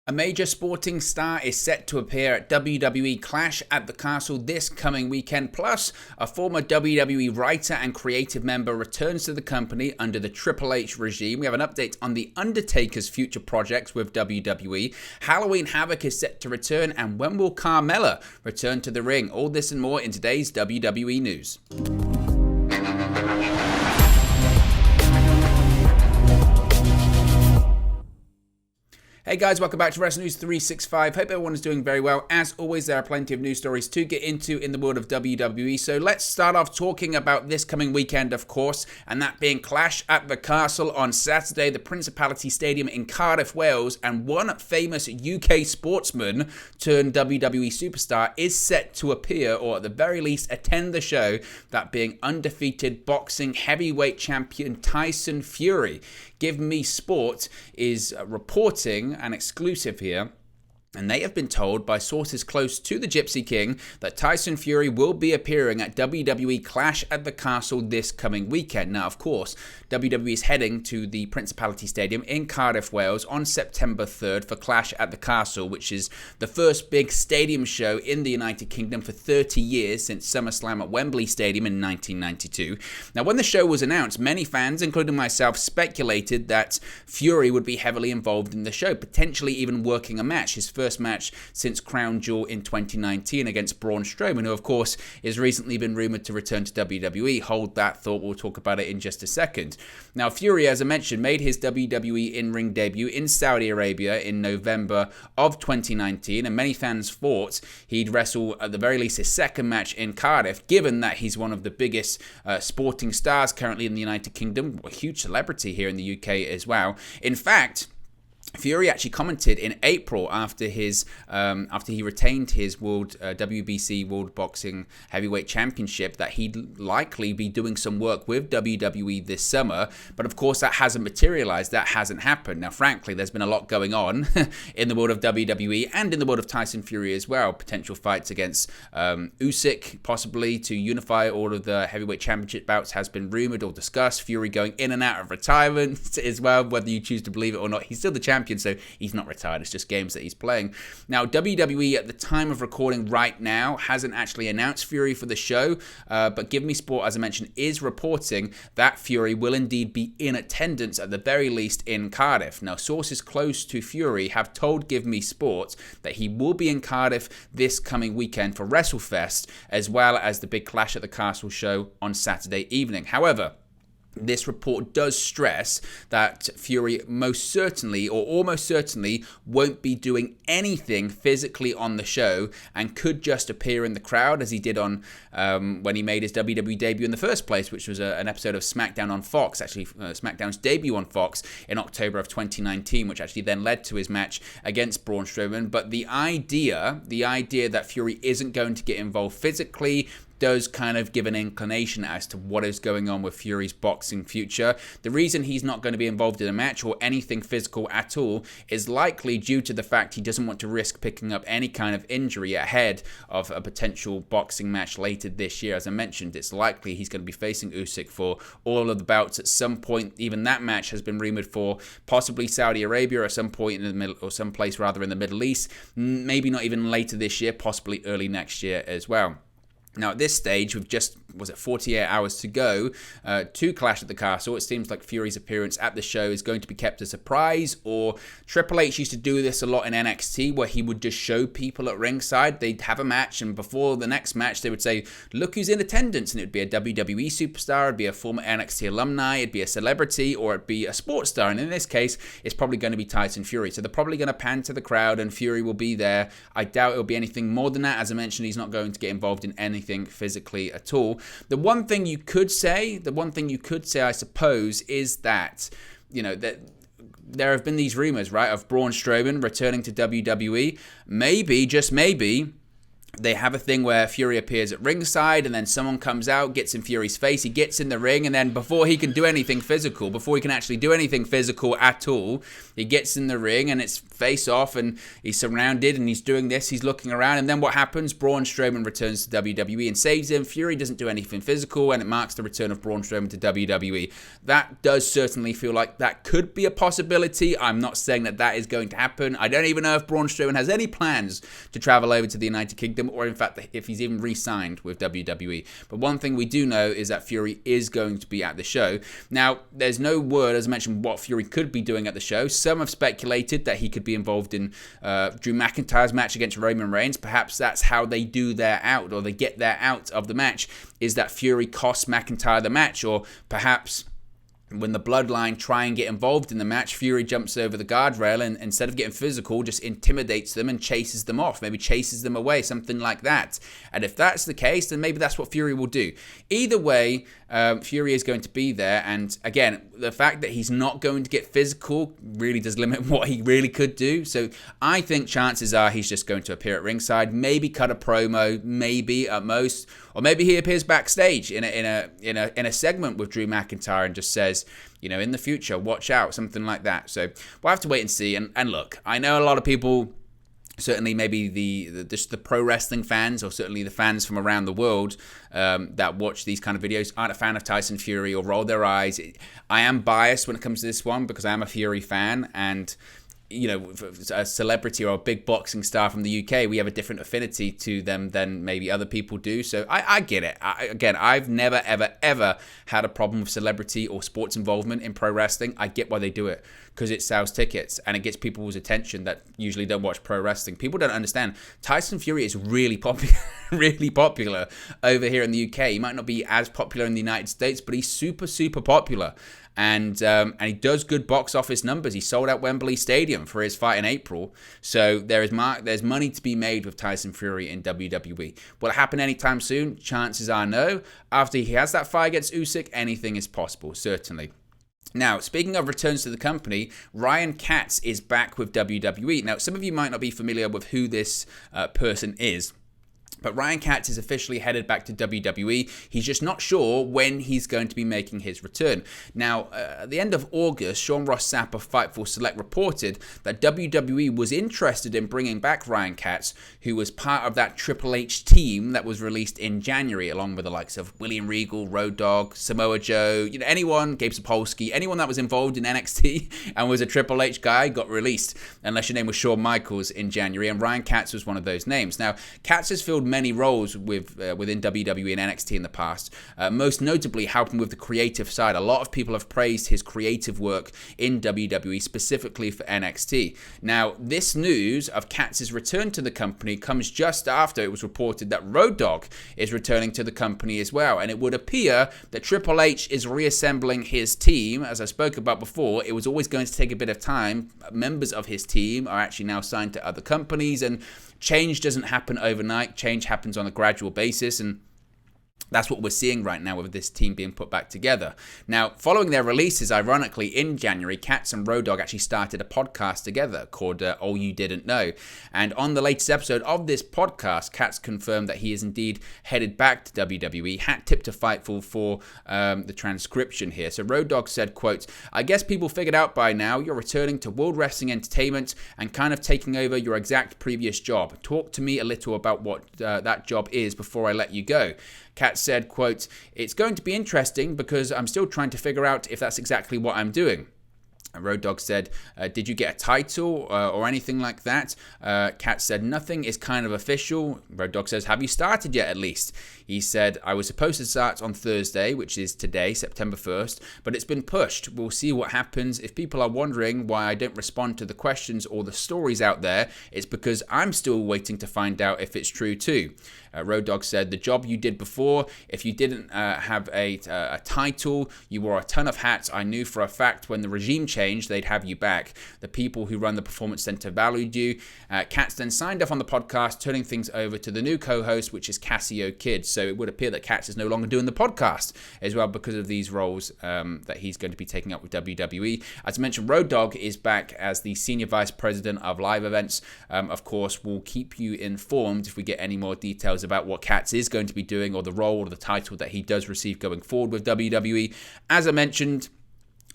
A major sporting star is set to appear at WWE Clash at the Castle this coming weekend. Plus, a former WWE writer and creative member returns to the company under the Triple H regime. We have an update on the Undertaker's future projects with WWE. Halloween Havoc is set to return, and when will Carmella return to the ring? All this and more in today's WWE news. Hey guys, welcome back to Wrestling News 365. Hope everyone is doing very well. As always, there are plenty of news stories to get into in the world of WWE. So let's start off talking about this coming weekend, of course, and that being Clash at the Castle on Saturday, the Principality Stadium in Cardiff, Wales. And one famous UK sportsman turned WWE superstar is set to appear, or at the very least attend the show, that being undefeated boxing heavyweight champion Tyson Fury. Give Me Sport is reporting an exclusive here, and they have been told by sources close to the Gypsy King that Tyson Fury will be appearing at WWE Clash at the Castle this coming weekend. Now, of course, WWE is heading to the Principality Stadium in Cardiff, Wales on September 3rd for Clash at the Castle, which is the first big stadium show in the United Kingdom for 30 years since SummerSlam at Wembley Stadium in 1992. Now, when the show was announced, many fans, including myself, speculated that Fury would be heavily involved in the show, potentially even working a match, his first match since Crown Jewel in 2019 against Braun Strowman, who of course is recently been rumored to return to WWE. Hold that thought, we'll talk about it in just a second. Now, Fury, as I mentioned, made his WWE in-ring debut in Saudi Arabia in November of 2019, and many fans thought he'd wrestle at the very least his second match in Cardiff, given that he's one of the biggest sporting stars currently in the United Kingdom, a huge celebrity here in the UK as well. In fact, Fury actually commented in April after he retained his WBC World Boxing Heavyweight Championship that he'd likely be doing some work with WWE this summer, but of course that hasn't materialized, that hasn't happened. Now, frankly, there's been a lot going on in the world of WWE and in the world of Tyson Fury as well. Potential fights against Usyk, possibly to unify all of the heavyweight championship bouts, has been rumored or discussed. Fury going in and out of retirement as well, whether you choose to believe it or not. He's still the champion, so he's not retired. It's just games that he's playing. Now, WWE at the time of recording right now hasn't actually announced Fury for the show, but Give Me Sport, as I mentioned, is reporting that Fury will indeed be in attendance at the very least in Cardiff. Now, sources close to Fury have told Give Me Sport that he will be in Cardiff this coming weekend for WrestleFest, as well as the big Clash at the Castle show on Saturday evening. However, this report does stress that Fury most certainly or almost certainly won't be doing anything physically on the show and could just appear in the crowd, as he did on when he made his WWE debut in the first place, which was an episode of SmackDown on Fox, actually SmackDown's debut on Fox in October of 2019, which actually then led to his match against Braun Strowman. But the idea that Fury isn't going to get involved physically does kind of give an inclination as to what is going on with Fury's boxing future. The reason he's not going to be involved in a match or anything physical at all is likely due to the fact he doesn't want to risk picking up any kind of injury ahead of a potential boxing match later this year. As I mentioned, it's likely he's going to be facing Usyk for all of the bouts at some point. Even that match has been rumored for possibly Saudi Arabia or some point in the middle, or someplace rather in the Middle East. Maybe not even later this year, possibly early next year as well. Now, at this stage, with just, 48 hours to go to Clash at the Castle, it seems like Fury's appearance at the show is going to be kept a surprise, or Triple H used to do this a lot in NXT, where he would just show people at ringside. They'd have a match, and before the next match, they would say, look who's in attendance, and it would be a WWE superstar, it'd be a former NXT alumni, it'd be a celebrity, or it'd be a sports star, and in this case, it's probably going to be Tyson Fury. So they're probably going to pan to the crowd, and Fury will be there. I doubt it'll be anything more than that. As I mentioned, he's not going to get involved in anything physically at all. The one thing you could say, I suppose, is that, that there have been these rumors, right, of Braun Strowman returning to WWE. Maybe, just maybe, they have a thing where Fury appears at ringside and then someone comes out, gets in Fury's face, he gets in the ring, and then before he can do anything physical, before he can actually do anything physical at all, he gets in the ring and it's face off and he's surrounded and he's doing this, he's looking around, and then what happens? Braun Strowman returns to WWE and saves him. Fury doesn't do anything physical and it marks the return of Braun Strowman to WWE. That does certainly feel like that could be a possibility. I'm not saying that that is going to happen. I don't even know if Braun Strowman has any plans to travel over to the United Kingdom, or in fact if he's even re-signed with WWE. But one thing we do know is that Fury is going to be at the show. Now, there's no word, as I mentioned, what Fury could be doing at the show. Some have speculated that he could be involved in Drew McIntyre's match against Roman Reigns. Perhaps that's how they do their out, or they get their out of the match, is that Fury costs McIntyre the match, or perhaps when the Bloodline try and get involved in the match, Fury jumps over the guardrail and instead of getting physical, just intimidates them and chases them off, maybe chases them away, something like that. And if that's the case, then maybe that's what Fury will do. Either way, Fury is going to be there, and again, the fact that he's not going to get physical really does limit what he really could do. So I think chances are he's just going to appear at ringside, maybe cut a promo, maybe at most, or maybe he appears backstage in a segment with Drew McIntyre and just says, you know, in the future, watch out, something like that. So we'll have to wait and see. And look, I know a lot of people, certainly maybe the pro wrestling fans, or certainly the fans from around the world that watch these kind of videos, aren't a fan of Tyson Fury or roll their eyes. I am biased when it comes to this one because I am a Fury fan, and you know, a celebrity or a big boxing star from the UK, we have a different affinity to them than maybe other people do. So I get it. Again, I've never, ever had a problem with celebrity or sports involvement in pro wrestling. I get why they do it, because it sells tickets and it gets people's attention that usually don't watch pro wrestling. People don't understand. Tyson Fury is really popular, really popular over here in the UK. He might not be as popular in the United States, but he's super, super popular. And he does good box office numbers. He sold out Wembley Stadium for his fight in April. So there's money to be made with Tyson Fury in WWE. Will it happen anytime soon? Chances are no. After he has that fight against Usyk, anything is possible, certainly. Now, speaking of returns to the company, Ryan Katz is back with WWE. Now, some of you might not be familiar with who this person is, but Ryan Katz is officially headed back to WWE. He's just not sure when he's going to be making his return. Now, at the end of August, Sean Ross Sapp of Fightful Select reported that WWE was interested in bringing back Ryan Katz, who was part of that Triple H team that was released in January, along with the likes of William Regal, Road Dogg, Samoa Joe, you know, anyone, Gabe Sapolsky, anyone that was involved in NXT and was a Triple H guy got released, unless your name was Shawn Michaels in January, and Ryan Katz was one of those names. Now, Katz has filled many roles within WWE and NXT in the past, most notably helping with the creative side. A lot of people have praised his creative work in WWE, specifically for NXT. Now, this news of Katz's return to the company comes just after it was reported that Road Dogg is returning to the company as well, and it would appear that Triple H is reassembling his team. As I spoke about before, it was always going to take a bit of time. Members of his team are actually now signed to other companies, and change doesn't happen overnight. Change happens on a gradual basis, and that's what we're seeing right now with this team being put back together. Now, following their releases, ironically, in January, Katz and Road Dogg actually started a podcast together called Oh You Didn't Know. And on the latest episode of this podcast, Katz confirmed that he is indeed headed back to WWE. Hat tip to Fightful for the transcription here. So Road Dogg said, quote, "I guess people figured out by now you're returning to World Wrestling Entertainment and kind of taking over your exact previous job. Talk to me a little about what that job is before I let you go." Katz said, quote, "It's going to be interesting because I'm still trying to figure out if that's exactly what I'm doing." Road Dogg said, "Did you get a title or anything like that?" Katz said, "Nothing is kind of official." Road Dogg says, "Have you started yet at least?" He said, "I was supposed to start on Thursday, which is today, September 1st, but it's been pushed. We'll see what happens. If people are wondering why I don't respond to the questions or the stories out there, it's because I'm still waiting to find out if it's true too." Road Dogg said, the job you did before, if you didn't have a title, you wore a ton of hats. I knew for a fact when the regime changed, they'd have you back. The people who run the Performance Center valued you. Katz then signed off on the podcast, turning things over to the new co-host, which is Cassio Kidd. So it would appear that Katz is no longer doing the podcast as well because of these roles that he's going to be taking up with WWE. As I mentioned, Road Dogg is back as the Senior Vice President of Live Events. Of course, we'll keep you informed if we get any more details about what Katz is going to be doing or the role or the title that he does receive going forward with WWE. As I mentioned,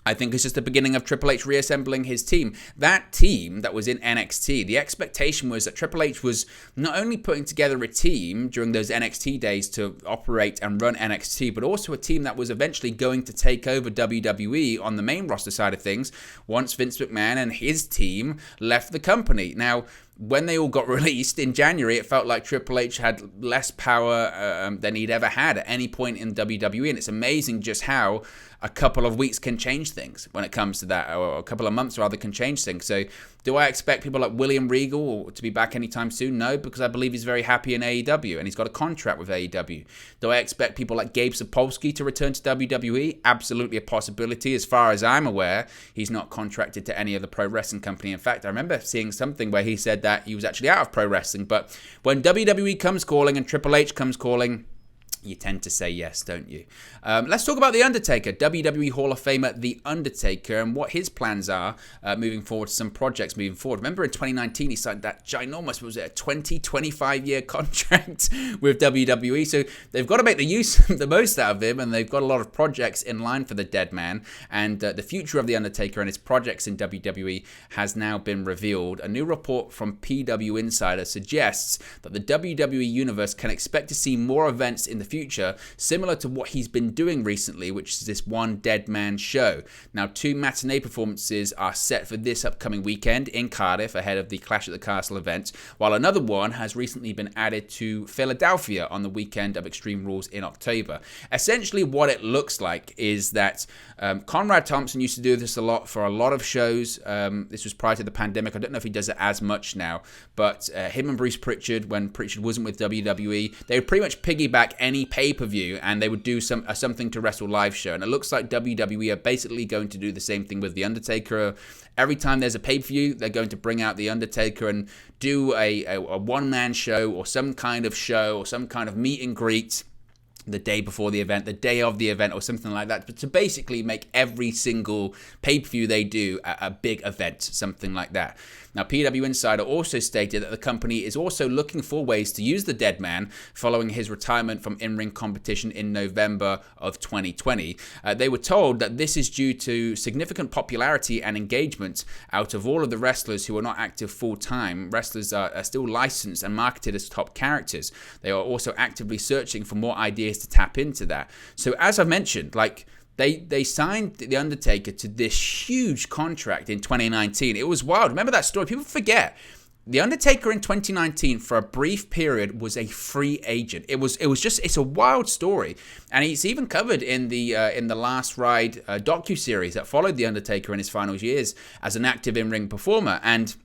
I think it's just the beginning of Triple H reassembling his team. That team that was in NXT, the expectation was that Triple H was not only putting together a team during those NXT days to operate and run NXT, but also a team that was eventually going to take over WWE on the main roster side of things once Vince McMahon and his team left the company. Now, when they all got released in January, it felt like Triple H had less power than he'd ever had at any point in WWE. And it's amazing just how a couple of weeks can change things when it comes to that, or a couple of months rather can change things. So do I expect people like William Regal to be back anytime soon? No, because I believe he's very happy in AEW and he's got a contract with AEW. Do I expect people like Gabe Sapolsky to return to WWE? Absolutely a possibility. As far as I'm aware, he's not contracted to any other pro wrestling company. In fact, I remember seeing something where he said that he was actually out of pro wrestling. But when WWE comes calling and Triple H comes calling, you tend to say yes, don't you? Let's talk about The Undertaker, WWE Hall of Famer The Undertaker, and what his plans are moving forward, some projects moving forward. Remember in 2019, he signed that ginormous, was it a 25-year contract with WWE? So they've got to make the most out of him, and they've got a lot of projects in line for the dead man. And the future of The Undertaker and his projects in WWE has now been revealed. A new report from PW Insider suggests that the WWE Universe can expect to see more events in the future, similar to what he's been doing recently, which is this one Dead Man show. Now, 2 matinee performances are set for this upcoming weekend in Cardiff ahead of the Clash at the Castle event, while another one has recently been added to Philadelphia on the weekend of Extreme Rules in October. Essentially, what it looks like is that Conrad Thompson used to do this a lot for a lot of shows. This was prior to the pandemic. I don't know if he does it as much now, but him and Bruce Pritchard, when Pritchard wasn't with WWE, they would pretty much piggyback any pay-per-view and they would do something to Wrestle Live show. And it looks like WWE are basically going to do the same thing with The Undertaker. Every time there's a pay-per-view, they're going to bring out The Undertaker and do a one-man show or some kind of meet and greet the day before the event, the day of the event, or something like that, but to basically make every single pay-per-view they do a big event, something like that. Now, PW Insider also stated that the company is also looking for ways to use the Dead Man following his retirement from in-ring competition in November of 2020. They were told that this is due to significant popularity and engagement out of all of the wrestlers who are not active full-time. Wrestlers are still licensed and marketed as top characters. They are also actively searching for more ideas to tap into that. So as I mentioned, They signed The Undertaker to this huge contract in 2019. It was wild. Remember that story? People forget. The Undertaker in 2019, for a brief period, was a free agent. It's a wild story. And it's even covered in the Last Ride docuseries that followed The Undertaker in his final years as an active in-ring performer. And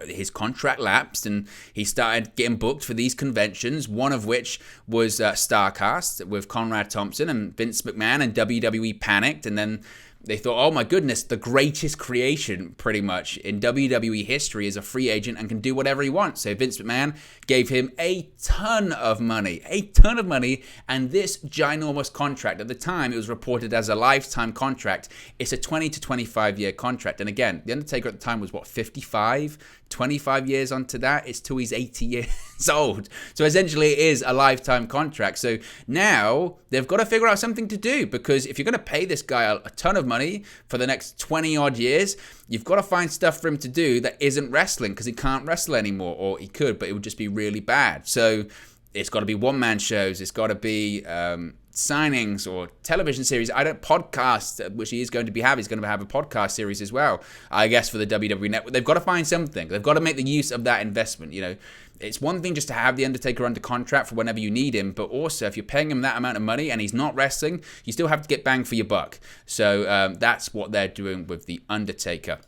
his contract lapsed and he started getting booked for these conventions, one of which was StarCast with Conrad Thompson, and Vince McMahon and WWE panicked, and then they thought, oh my goodness, the greatest creation pretty much in WWE history is a free agent and can do whatever he wants. So Vince McMahon gave him a ton of money, and this ginormous contract. At the time, it was reported as a lifetime contract. It's a 20 to 25 year contract. And again, The Undertaker at the time was 55? 25 years onto that, it's till he's 80 years old. So essentially it is a lifetime contract. So now they've got to figure out something to do, because if you're going to pay this guy a ton of money for the next 20 odd years, you've got to find stuff for him to do that isn't wrestling, because he can't wrestle anymore, or he could, but it would just be really bad. So it's got to be one-man shows. It's got to be signings or television series. Podcast, which he is going to be having. He's going to have a podcast series as well, I guess, for the WWE Network. They've got to find something. They've got to make the use of that investment. You know, it's one thing just to have The Undertaker under contract for whenever you need him, but also if you're paying him that amount of money and he's not wrestling, you still have to get bang for your buck. So that's what they're doing with The Undertaker.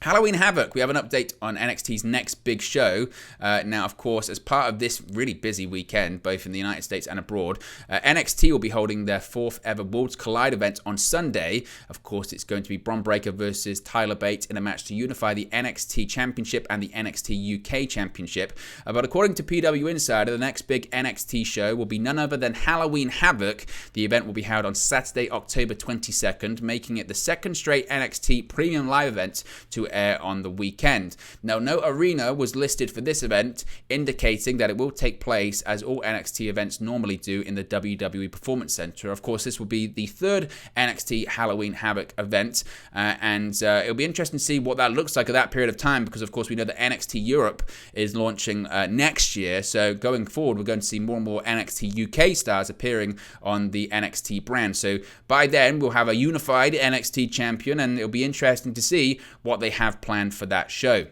Halloween Havoc, we have an update on NXT's next big show. Now, of course, as part of this really busy weekend, both in the United States and abroad, NXT will be holding their 4th ever Worlds Collide event on Sunday. Of course, it's going to be Bron Breakker versus Tyler Bate in a match to unify the NXT Championship and the NXT UK Championship. But according to PW Insider, the next big NXT show will be none other than Halloween Havoc. The event will be held on Saturday, October 22nd, making it the second straight NXT Premium Live event to air on the weekend. Now, no arena was listed for this event, indicating that it will take place, as all NXT events normally do, in the WWE Performance Center. Of course, this will be the 3rd NXT Halloween Havoc event, and it'll be interesting to see what that looks like at that period of time, because, of course, we know that NXT Europe is launching next year, so going forward, we're going to see more and more NXT UK stars appearing on the NXT brand. So by then, we'll have a unified NXT champion, and it'll be interesting to see what they have planned for that show.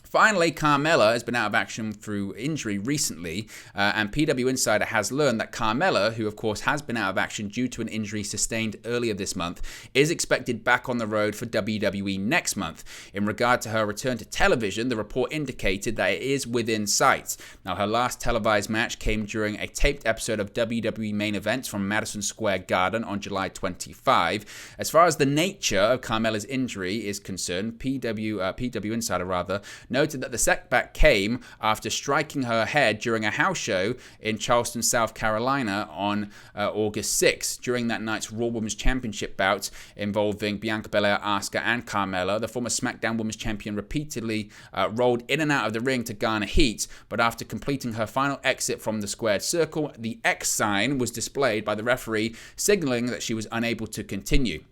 Finally, Carmella has been out of action through injury recently, and PW Insider has learned that Carmella, who of course has been out of action due to an injury sustained earlier this month, is expected back on the road for WWE next month. In regard to her return to television, the report indicated that it is within sight. Now, her last televised match came during a taped episode of WWE Main Events from Madison Square Garden on July 25. As far as the nature of Carmella's injury is concerned, PW Insider noted that the setback came after striking her head during a house show in Charleston, South Carolina on August 6. During that night's Raw Women's Championship bout involving Bianca Belair, Asuka, and Carmella, the former SmackDown Women's Champion repeatedly rolled in and out of the ring to garner heat, but after completing her final exit from the squared circle, the X sign was displayed by the referee, signaling that she was unable to continue.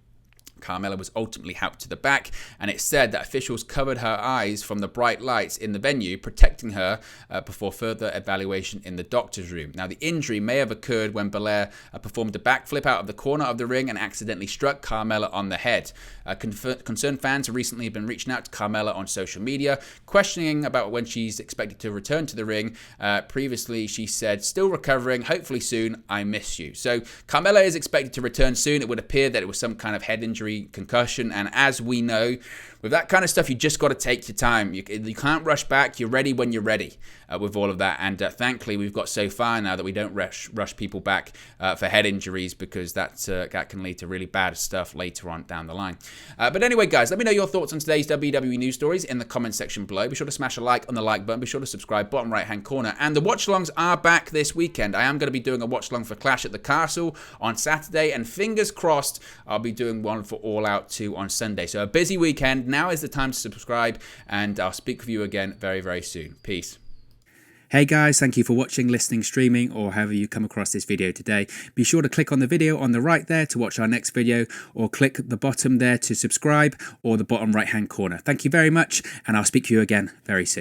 Carmella was ultimately helped to the back, and it's said that officials covered her eyes from the bright lights in the venue, protecting her before further evaluation in the doctor's room. Now, the injury may have occurred when Belair performed a backflip out of the corner of the ring and accidentally struck Carmella on the head. Concerned fans have recently been reaching out to Carmella on social media, questioning about when she's expected to return to the ring. Previously, she said, "Still recovering, hopefully soon, I miss you." So Carmella is expected to return soon. It would appear that it was some kind of head injury, concussion, and as we know, with that kind of stuff, you just got to take your time. You can't rush back. You're ready when you're ready with all of that. And thankfully, we've got so far now that we don't rush people back for head injuries, because that can lead to really bad stuff later on down the line. But anyway, guys, let me know your thoughts on today's WWE news stories in the comment section below. Be sure to smash a like on the like button. Be sure to subscribe, bottom right-hand corner. And the watch-alongs are back this weekend. I am going to be doing a watch-along for Clash at the Castle on Saturday, and fingers crossed, I'll be doing one for All Out 2 on Sunday. So a busy weekend. Now is the time to subscribe, and I'll speak with you again very, very soon. Peace. Hey guys, thank you for watching, listening, streaming, or however you come across this video today. Be sure to click on the video on the right there to watch our next video, or click the bottom there to subscribe, or the bottom right hand corner. Thank you very much, and I'll speak to you again very soon.